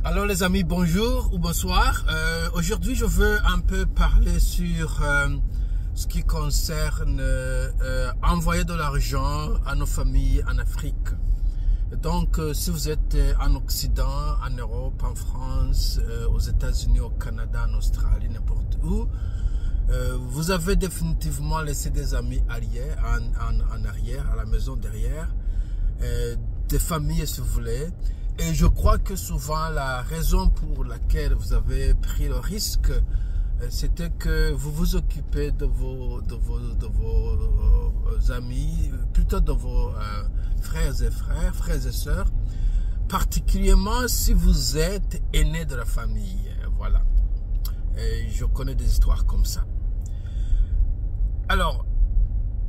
Alors les amis, bonjour ou bonsoir. Aujourd'hui je veux un peu parler sur ce qui concerne envoyer de l'argent à nos familles en Afrique. Donc si vous êtes en Occident, en Europe, en France, aux États-Unis, au Canada, en Australie, n'importe où, vous avez définitivement laissé des amis arrière, en arrière, à la maison derrière, des familles si vous voulez. Et je crois que souvent la raison pour laquelle vous avez pris le risque, c'était que vous vous occupez de vos amis, plutôt de vos frères et sœurs, particulièrement si vous êtes aîné de la famille. Voilà. Et je connais des histoires comme ça. Alors,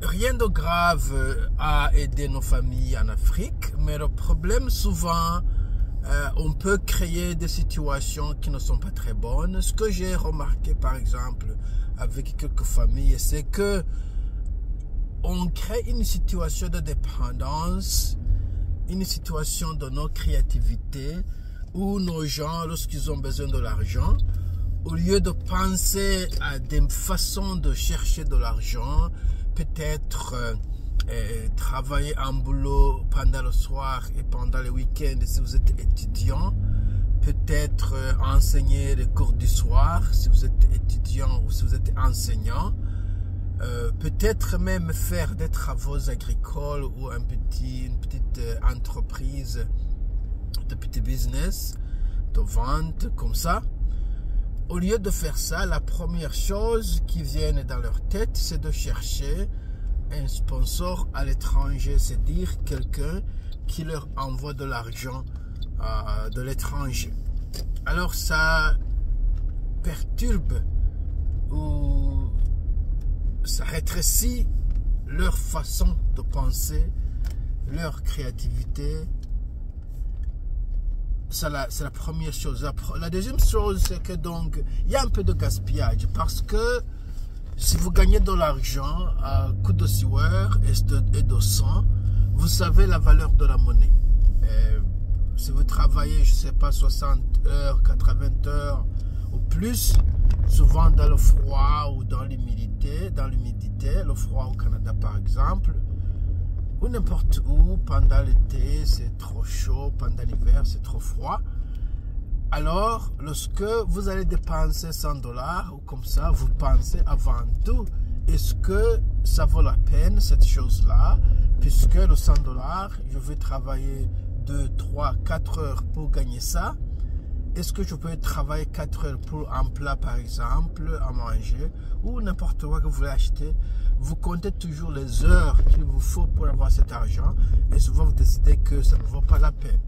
rien de grave à aider nos familles en Afrique, mais le problème souvent, on peut créer des situations qui ne sont pas très bonnes. Ce que j'ai remarqué par exemple avec quelques familles, c'est que on crée une situation de dépendance, une situation de non-créativité, où nos gens, lorsqu'ils ont besoin de l'argent, au lieu de penser à des façons de chercher de l'argent, peut-être travailler en boulot pendant le soir et pendant le week-end si vous êtes étudiant, peut-être enseigner les cours du soir si vous êtes étudiant ou si vous êtes enseignant, peut-être même faire des travaux agricoles ou une petite entreprise, de petit business de vente comme ça. Au lieu de faire ça, la première chose qui vient dans leur tête, c'est de chercher un sponsor à l'étranger, c'est-à-dire quelqu'un qui leur envoie de l'argent de l'étranger. Alors ça perturbe ou ça rétrécit leur façon de penser, leur créativité. C'est la première chose. La deuxième chose, c'est que donc il y a un peu de gaspillage parce que si vous gagnez de l'argent à coup de sueur et de sang, vous savez la valeur de la monnaie. Si vous travaillez, je ne sais pas, 60 heures, 80 heures ou plus, souvent dans le froid ou dans l'humidité, le froid au Canada par exemple, ou n'importe où, pendant l'été c'est trop chaud, pendant l'hiver c'est trop froid. Alors, lorsque vous allez dépenser $100 ou comme ça, vous pensez avant tout, est-ce que ça vaut la peine cette chose-là, puisque le $100, je vais travailler 2, 3, 4 heures pour gagner ça. Est-ce que je peux travailler 4 heures pour un plat par exemple, à manger, ou n'importe quoi que vous voulez acheter? Vous comptez toujours les heures qu'il vous faut pour avoir cet argent, et souvent vous décidez que ça ne vaut pas la peine.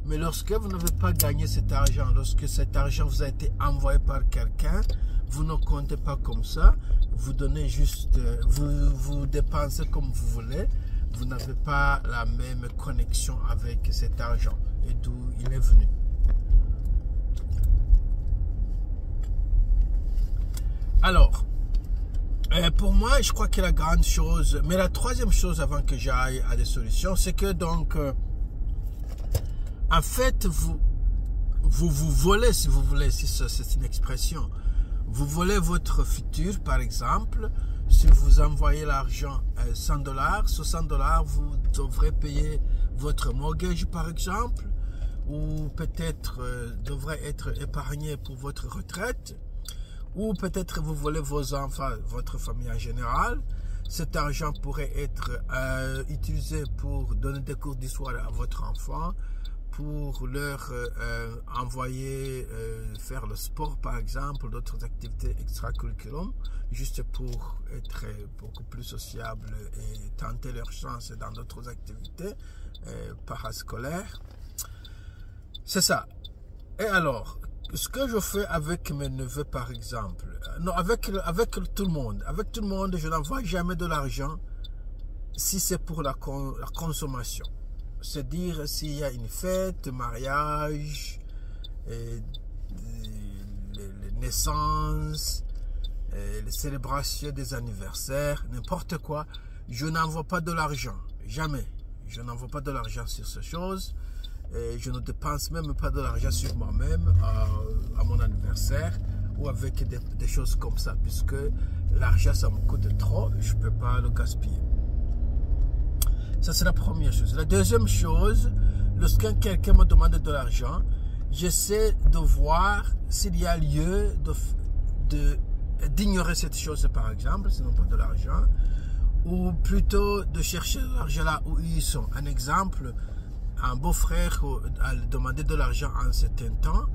Mais lorsque vous n'avez pas gagné cet argent, lorsque cet argent vous a été envoyé par quelqu'un, vous ne comptez pas comme ça, vous donnez juste, vous dépensez comme vous voulez, vous n'avez pas la même connexion avec cet argent et d'où il est venu. Alors, pour moi, je crois que la grande chose, mais la troisième chose avant que j'aille à des solutions, c'est que donc, en fait, vous volez, si vous voulez, si c'est une expression, vous volez votre futur, par exemple. Si vous envoyez l'argent $100, sur $100, vous devrez payer votre mortgage, par exemple, ou peut-être devrez être épargné pour votre retraite, ou peut-être vous volez vos enfants, votre famille en général. Cet argent pourrait être utilisé pour donner des cours d'histoire à votre enfant, pour leur envoyer faire le sport par exemple, d'autres activités extracurriculaires, juste pour être beaucoup plus sociable et tenter leur chance dans d'autres activités parascolaires. C'est ça. Et alors, ce que je fais avec mes neveux par exemple, non, avec tout le monde, je n'envoie jamais de l'argent si c'est pour la consommation. C'est-à-dire s'il y a une fête, mariage, les naissances, les célébrations des anniversaires, n'importe quoi, je n'envoie pas de l'argent. Jamais. Je n'envoie pas de l'argent sur ces choses. je ne dépense même pas de l'argent sur moi-même à mon anniversaire ou avec des choses comme ça, puisque l'argent, ça me coûte trop, je ne peux pas le gaspiller. Ça, c'est la première chose. La deuxième chose, lorsque quelqu'un me demande de l'argent, j'essaie de voir s'il y a lieu d'ignorer cette chose, par exemple, sinon pas de l'argent, ou plutôt de chercher l'argent là où ils sont. Un exemple, un beau-frère a demandé de l'argent en un certain temps,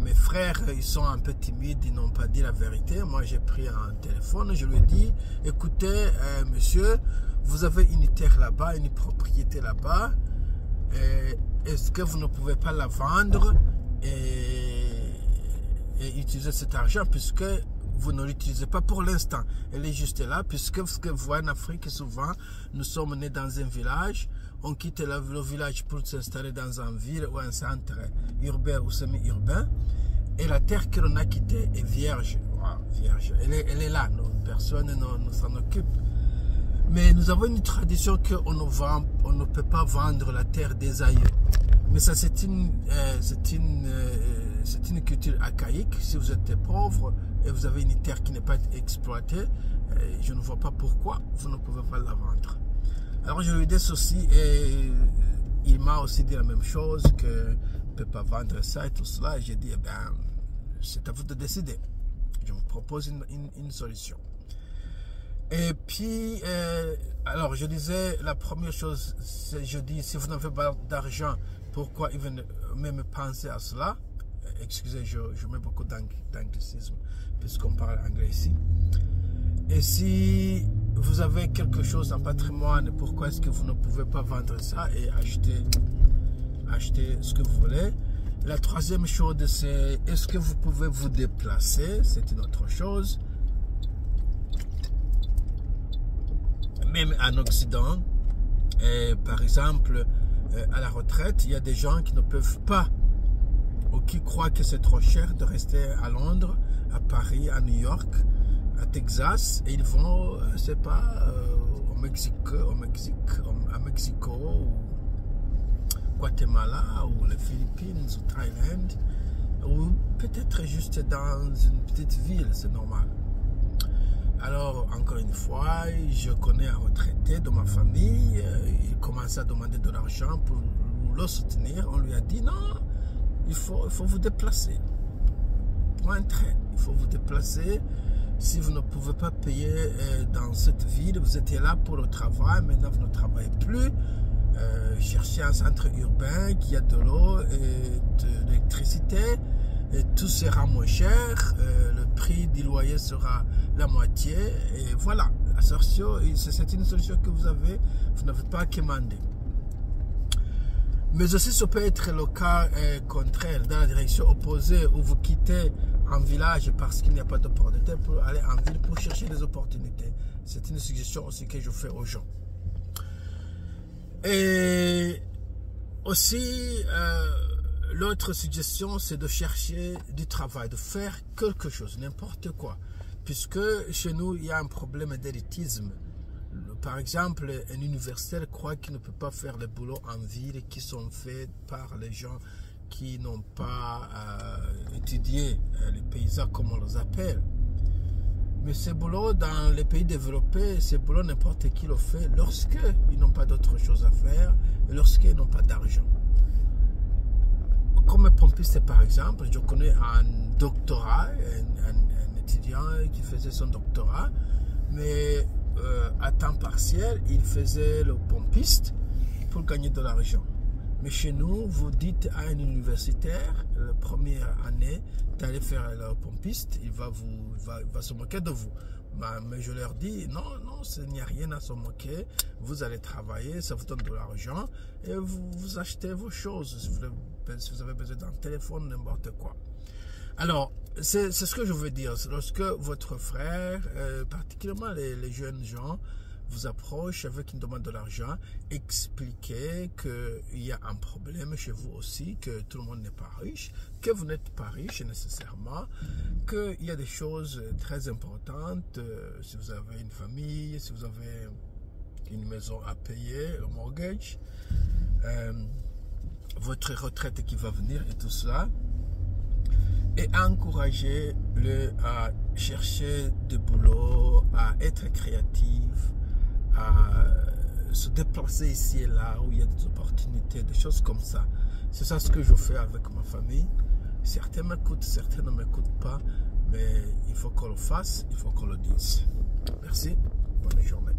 mes frères, ils sont un peu timides, ils n'ont pas dit la vérité. Moi, j'ai pris un téléphone, je lui ai dit, écoutez, monsieur, vous avez une terre là-bas, une propriété là-bas, est-ce que vous ne pouvez pas la vendre et utiliser cet argent, puisque vous ne l'utilisez pas pour l'instant. Elle est juste là, puisque ce que vous voyez en Afrique, souvent, nous sommes nés dans un village, on quitte le village pour s'installer dans une ville ou un centre urbain ou semi-urbain, et la terre que l'on a quittée est vierge. Wow, vierge. Elle est là, personne ne s'en occupe. Mais nous avons une tradition qu'on ne peut pas vendre la terre des aïeux. Mais ça, c'est une culture archaïque. Si vous êtes pauvre et vous avez une terre qui n'est pas exploitée, je ne vois pas pourquoi vous ne pouvez pas la vendre. Alors je lui ai dit ceci et il m'a aussi dit la même chose, que ne peut pas vendre ça et tout cela. J'ai dit, eh bien, c'est à vous de décider. Je vous propose une solution. Et puis, alors je disais, la première chose, je dis, si vous n'avez pas d'argent, pourquoi même penser à cela? Excusez, je mets beaucoup d'anglicisme puisqu'on parle anglais ici. Et si vous avez quelque chose en patrimoine, pourquoi est-ce que vous ne pouvez pas vendre ça et acheter ce que vous voulez? La troisième chose, c'est est-ce que vous pouvez vous déplacer? C'est une autre chose. Même en Occident, par exemple, à la retraite, il y a des gens qui ne peuvent pas ou qui croient que c'est trop cher de rester à Londres, à Paris, à New York, à Texas, et ils vont, je sais pas, à Mexico, ou Guatemala, ou les Philippines, ou Thaïlande, ou peut-être juste dans une petite ville, c'est normal. Alors, encore une fois, je connais un retraité de ma famille, il commence à demander de l'argent pour le soutenir. On lui a dit non, il faut vous déplacer. Point très, il faut vous déplacer. Si vous ne pouvez pas payer dans cette ville, vous étiez là pour le travail, maintenant vous ne travaillez plus. Cherchez un centre urbain qui a de l'eau et de l'électricité. Et tout sera moins cher, le prix du loyer sera la moitié, et voilà, c'est une solution que vous avez, vous n'avez pas à commander. Mais aussi, ça peut être le cas contraire, dans la direction opposée, où vous quittez un village parce qu'il n'y a pas d'opportunité pour aller en ville pour chercher des opportunités. C'est une suggestion aussi que je fais aux gens. Et aussi, l'autre suggestion, c'est de chercher du travail, de faire quelque chose, n'importe quoi. Puisque chez nous, il y a un problème d'élitisme. Par exemple, un universitaire croit qu'il ne peut pas faire les boulots en ville qui sont faits par les gens qui n'ont pas étudié les paysans, comme on les appelle. Mais ces boulots, dans les pays développés, ces boulots, n'importe qui le fait lorsqu'ils n'ont pas d'autre chose à faire et lorsqu'ils n'ont pas d'argent. Comme pompiste, par exemple, je connais un doctorat, un étudiant qui faisait son doctorat, mais à temps partiel, il faisait le pompiste pour gagner de l'argent. Mais chez nous, vous dites à un universitaire, la première année, d'aller faire le pompiste, il va se moquer de vous. Mais je leur dis, non, il n'y a rien à se moquer. Vous allez travailler, ça vous donne de l'argent et vous achetez vos choses. Si vous avez besoin d'un téléphone, n'importe quoi. Alors, c'est ce que je veux dire. Lorsque votre frère, particulièrement les jeunes gens, vous approchent avec une demande de l'argent, expliquez qu'il y a un problème chez vous aussi, que tout le monde n'est pas riche, que vous n'êtes pas riche nécessairement, qu'il y a des choses très importantes, si vous avez une famille, si vous avez une maison à payer, le mortgage, votre retraite qui va venir et tout ça. Et encourager-le à chercher du boulot, à être créatif, à se déplacer ici et là où il y a des opportunités, des choses comme ça. C'est ça ce que je fais avec ma famille. Certains m'écoutent, certains ne m'écoutent pas, mais il faut qu'on le fasse, il faut qu'on le dise. Merci, bonne journée.